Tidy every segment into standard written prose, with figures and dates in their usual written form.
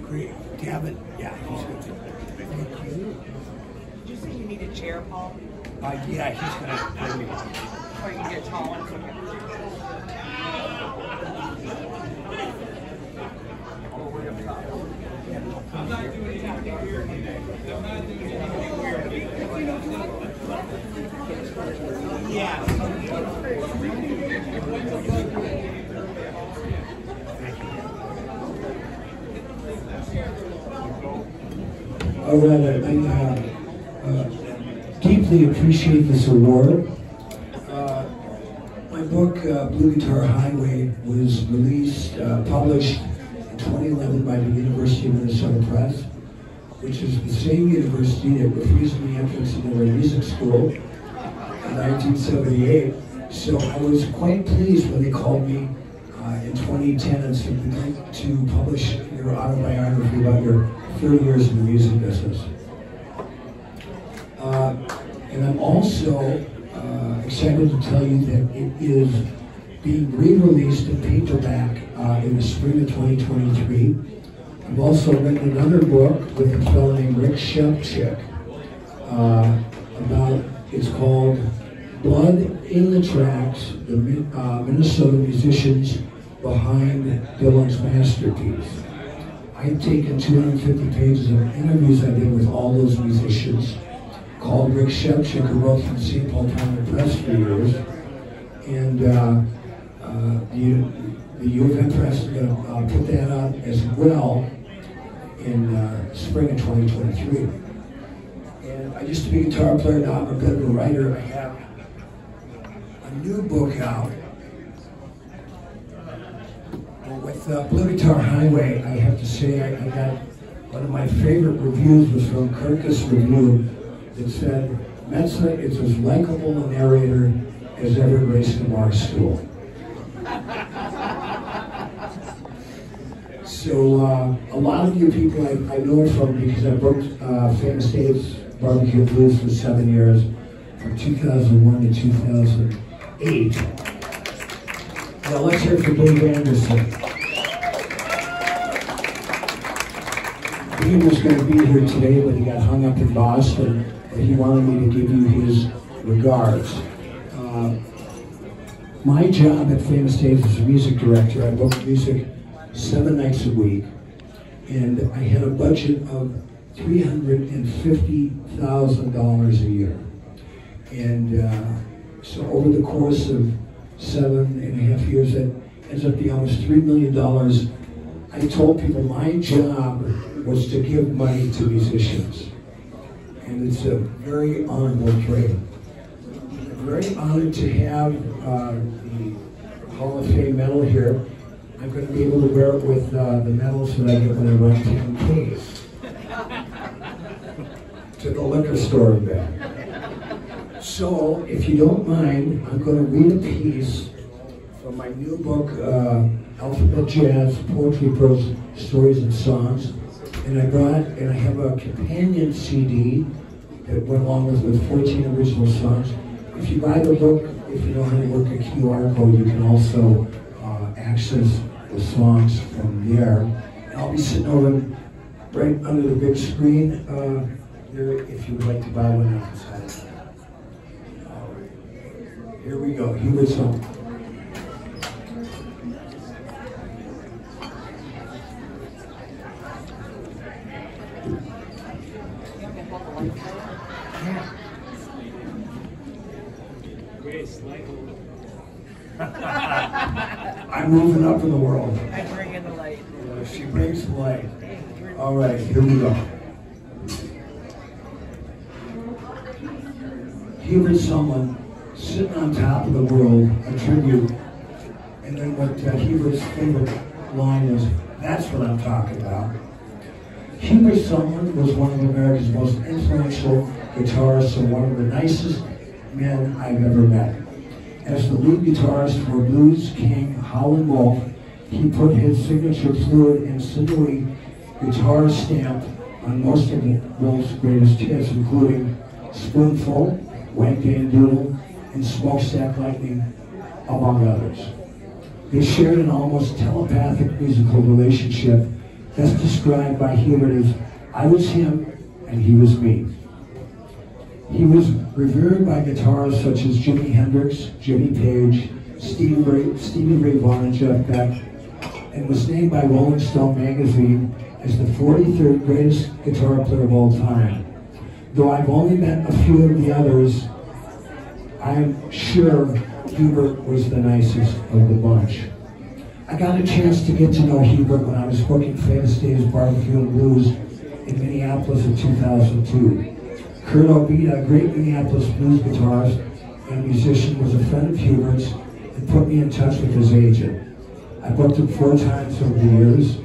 Great. Gavin, yeah, he's good. Thank you. Did you say you need a chair, Paul? Yeah, he's gonna bring me. Or you can get a tall one? Yeah. All right, I deeply appreciate this award. My book, Blue Guitar Highway, was released, published in 2011 by the University of Minnesota Press, which is the same university that refused me entrance into their music school in 1978. So I was quite pleased when they called me in 2010 and said, "We'd like to publish your autobiography about your 30 years in the music business." And I'm also excited to tell you that it is being re-released in paperback in the spring of 2023. I've also written another book with a fellow named Rick Shepchick it's called Blood in the Tracks, the Minnesota musicians behind Dylan's masterpiece. I've taken 250 pages of interviews I did with all those musicians, called Rick Shepchick, who wrote for the St. Paul Times Press for years, and the U of M Press is going to put that out as well in spring of 2023. And I used to be a guitar player, now I'm a bit of a writer. I have a new book out. With Blue Guitar Highway, I have to say I got one of my favorite reviews was from Kirkus Review that said, "Metsa is as likable a narrator as ever graced a bar stool." So a lot of you people I know it from because I booked Famous Dave's Barbecue Blues for 7 years, from 2001 to 2008. Now let's hear it for Dave Anderson. He was going to be here today, but he got hung up in Boston, and he wanted me to give you his regards. My job at Famous Dave's as a music director, I booked music 7 nights a week, and I had a budget of $350,000 a year. And so over the course of 7.5 years, that ends up being almost $3 million. I told people my job was to give money to musicians. And it's a very honorable trade. I'm very honored to have the Hall of Fame medal here. I'm going to be able to wear it with the medals that I get when I run 10Ks to the liquor store and back. So, if you don't mind, I'm going to read a piece from my new book, Alphabet Jazz, Poetry, Prose, Stories, and Songs. And I have a companion CD that went along with 14 original songs. If you buy the book, if you know how to work a QR code, you can also access the songs from there. And I'll be sitting over right under the big screen there if you would like to buy one outside. Here we go. Here's some. I'm moving up in the world. I bring in the light. She brings the light. All right, here we go. Here is someone sitting on top of the world, a tribute. And then what Hubert's favorite line is, "That's what I'm talking about." Hubert Sumlin was one of America's most influential guitarists and one of the nicest men I've ever met. As the lead guitarist for blues king Howlin' Wolf, he put his signature fluid and sinewy guitar stamp on most of Wolf's greatest hits, including Spoonful, Wang Dan Doodle, and Smokestack Lightning, among others. They shared an almost telepathic musical relationship best described by Hubert as, I was him and he was me. He was revered by guitarists such as Jimi Hendrix, Jimmy Page, Stevie Ray Vaughan, and Jeff Beck, and was named by Rolling Stone magazine as the 43rd greatest guitar player of all time. Though I've only met a few of the others, I'm sure Hubert was the nicest of the bunch. I got a chance to get to know Hubert when I was booking Famous Dave's Barbecue and Blues in Minneapolis in 2002. Kurt Obita, a great Minneapolis blues guitarist and musician, was a friend of Hubert's and put me in touch with his agent. I booked him 4 times over the years.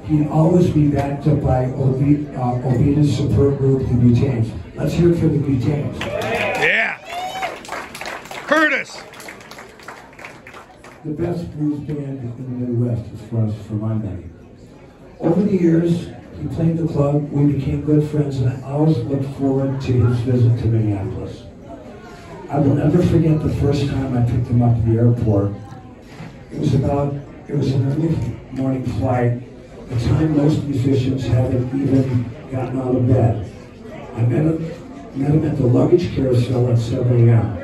He'd always be backed up by Obita's superb group, the Butanes. Let's hear it for the Butanes. Yeah! Curtis! The best blues band in the Midwest, as far as for my money. Over the years, he played the club, we became good friends, and I always looked forward to his visit to Minneapolis. I will never forget the first time I picked him up at the airport. It was an early morning flight, the time most musicians haven't even gotten out of bed. I met him at the luggage carousel at 7 a.m.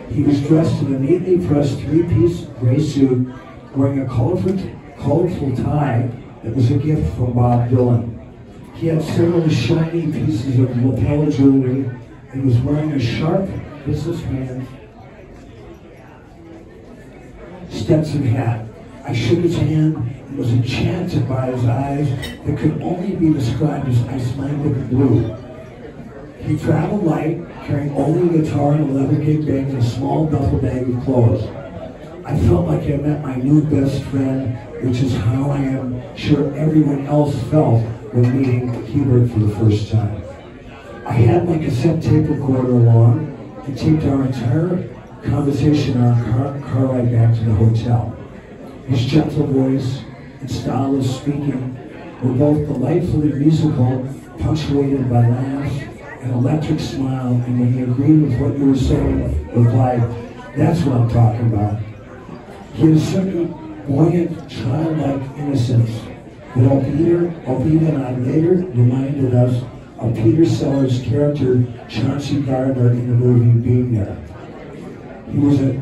He was dressed in a neatly pressed 3-piece gray suit, wearing a colorful tie that was a gift from Bob Dylan. He had several shiny pieces of lapel jewelry and was wearing a sharp businessman Stetson hat. I shook his hand and was enchanted by his eyes that could only be described as Icelandic blue. He traveled light, carrying only a guitar and a leather gig bag and a small duffel bag of clothes. I felt like I met my new best friend, which is how I am sure everyone else felt when meeting Hubert for the first time. I had my cassette tape recorder along and taped our entire conversation on our car ride back to the hotel. His gentle voice and style of speaking were both delightfully musical, punctuated by laughs, an electric smile, and when he agreed with what you were saying, replied, "That's what I'm talking about." He had a certain buoyant, childlike innocence that Obita and I later reminded us of Peter Sellers' character, Chauncey Gardner, in the movie Being There. He was a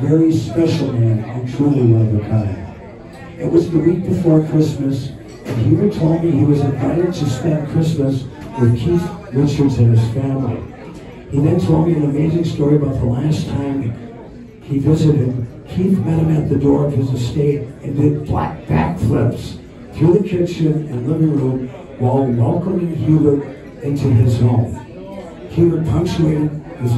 very special man and truly one of a kind. It was the week before Christmas, and Hubert told me he was invited to spend Christmas with Keith Richards and his family. He then told me an amazing story about the last time he visited. Keith met him at the door of his estate and did backflips through the kitchen and living room while welcoming Hubert into his home. Hubert punctuated his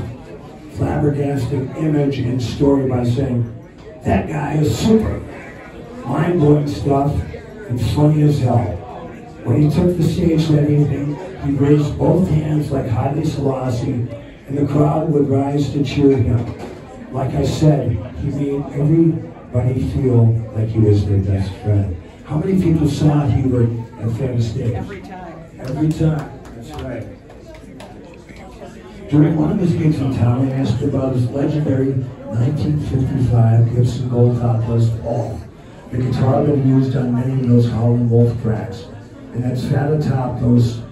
flabbergasting image and story by saying, "That guy is super, mind-blowing stuff, and funny as hell." When he took the stage that evening, he raised both hands like Haile Selassie, and the crowd would rise to cheer him. Like I said, he made everybody feel like he was their best friend. How many people saw Hubert at Famous Days? Every time. Every time, that's right. During one of his gigs in town, I asked about his legendary 1955 Gibson Gold Top Les Paul, the guitar that he used on many of those Howlin' Wolf tracks, and that sat atop those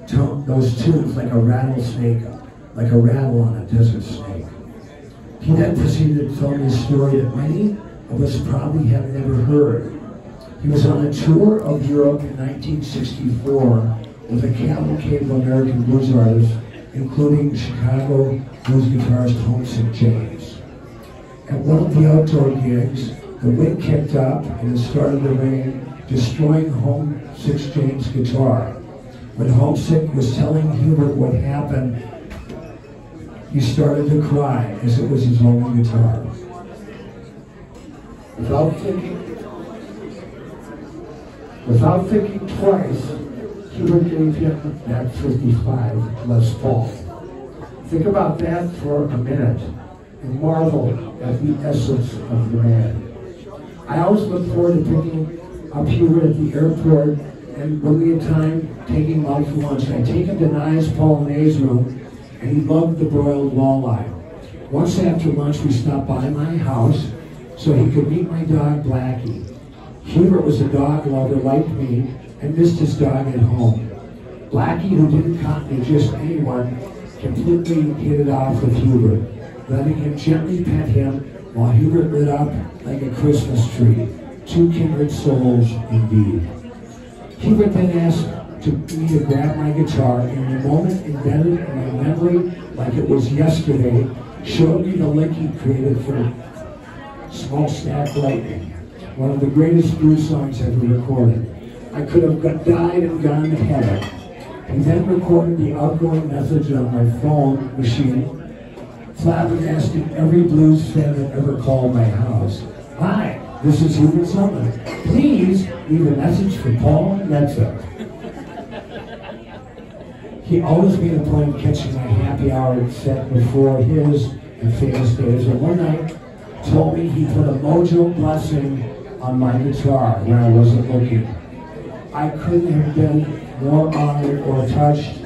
tunes like a rattlesnake, like a rattle on a desert snake. He then proceeded to tell me a story that many of us probably have never heard. He was on a tour of Europe in 1964 with a cavalcade of American blues artists, including Chicago blues guitarist Homesick James. At one of the outdoor gigs, the wind kicked up and it started to rain, destroying Homesick James' guitar. When Homesick was telling Hubert what happened, he started to cry as it was his only guitar. Without thinking twice, Hubert gave him that 55 Les Paul. Think about that for a minute and marvel at the essence of the man. I always look forward to picking up Hubert at the airport, and when we had time, taking him out for lunch. I take him to Nye's Polonnaise room, and he loved the broiled walleye. Once after lunch, we stopped by my house so he could meet my dog, Blackie. Hubert was a dog lover like me and missed his dog at home. Blackie, who didn't copy just anyone, completely hit it off with Hubert, letting him gently pet him while Hubert lit up like a Christmas tree. Two kindred souls indeed. Hubert then asked me to grab my guitar, and the moment embedded in my memory like it was yesterday, showed me the lick he created for Smokestack Lightning, one of the greatest blues songs ever recorded. I could have died and gone to heaven. He then recorded the outgoing message on my phone machine, flabbergasting every blues fan that ever called my house. Hi, this is Hubert Sumner. Please leave a message for Paul Metsa. He always made a point of catching my happy hour set before his and famous days, and one night told me he put a mojo blessing on my guitar when I wasn't looking. I couldn't have been more honored or touched.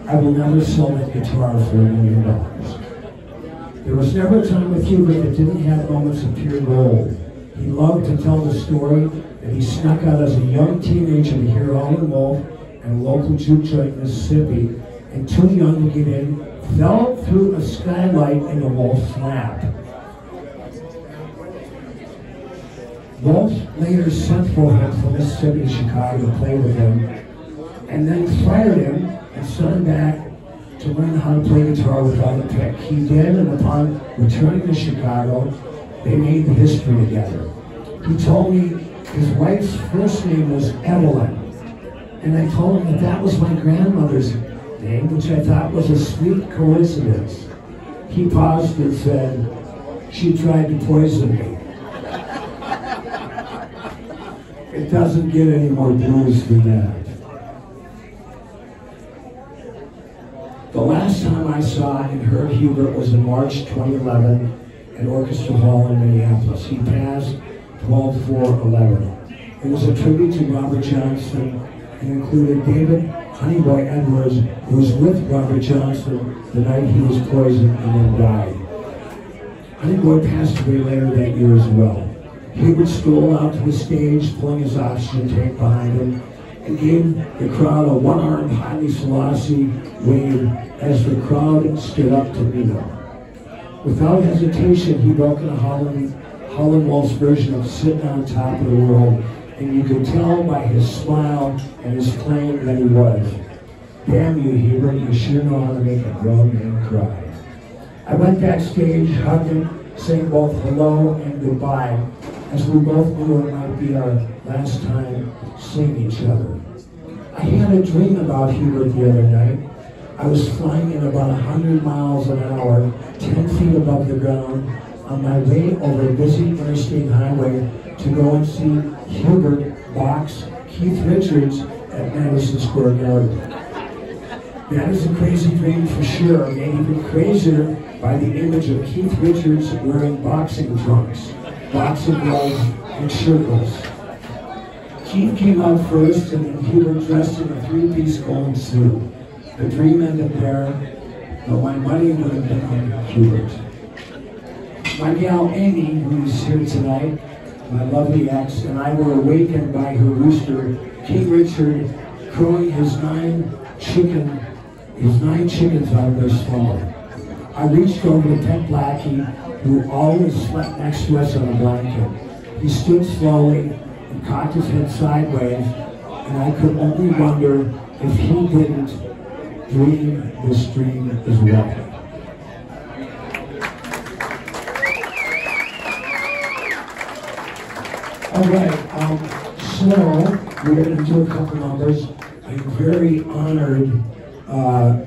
I will never sell that guitar for $1 million. There was never a time with Hubert that didn't have moments of pure gold. He loved to tell the story that he snuck out as a young teenager to hear Howlin' Wolf and a local juke joint in Mississippi, and too young to get in, fell through a skylight in the Wolf's lap. Wolf later sent for him from Mississippi to Chicago to play with him, and then fired him and sent him back to learn how to play guitar without a pick. He did, and upon returning to Chicago, they made history together. He told me his wife's first name was Evelyn, and I told him that that was my grandmother's name, which I thought was a sweet coincidence. He paused and said, she tried to poison me. It doesn't get any more blues than that. The last time I saw and heard Hubert was in March 2011 at Orchestra Hall in Minneapolis. He passed 12/4/11. It was a tribute to Robert Johnson and included David Honeyboy Edwards, who was with Robert Johnson the night he was poisoned and then died. Honeyboy passed away later that year as well. Hubert strolled out to the stage, pulling his oxygen tank behind him, and gave the crowd a one-armed Haile Selassie wave as the crowd stood up to meet him. Without hesitation, he broke into Howlin' Wolf's version of Sitting on Top of the World, and you could tell by his smile and his playing that he was. Damn you, Hubert, you sure know how to make a grown man cry. I went backstage, hugged him, saying both hello and goodbye, as we both knew it might be our last time seeing each other. I had a dream about Hubert the other night. I was flying at about 100 miles an hour, 10 feet above the ground, on my way over a busy interstate highway to go and see Hubert box Keith Richards at Madison Square Garden. That is a crazy dream for sure, made even crazier by the image of Keith Richards wearing boxing trunks, boxing gloves, and shirtless. Keith came out first, and then Hubert dressed in a three-piece gold suit. The dream ended there, but my money would have been on Hubert. My gal Amy, who's here tonight, my lovely ex, and I were awakened by her rooster, King Richard, crowing his nine chickens out of their slumber. I reached over to pet Blackie, who always slept next to us on a blanket. He stood slowly and cocked his head sideways, and I could only wonder if he didn't dream this dream as well. All right, so we're going to do a couple numbers. I'm very honored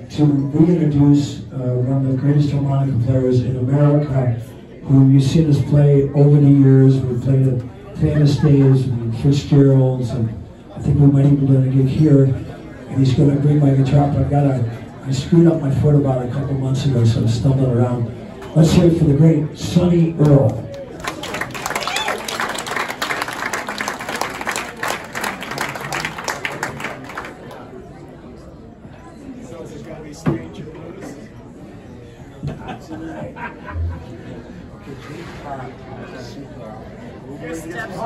to reintroduce one of the greatest harmonica players in America, who you've seen us play over the years. We played at Famous Days and Fitzgerald's, and I think we might even do a gig here. And he's going to bring my guitar up. I screwed up my foot about a couple months ago, so I'm stumbling around. Let's hear it for the great Sonny Earl. Your steps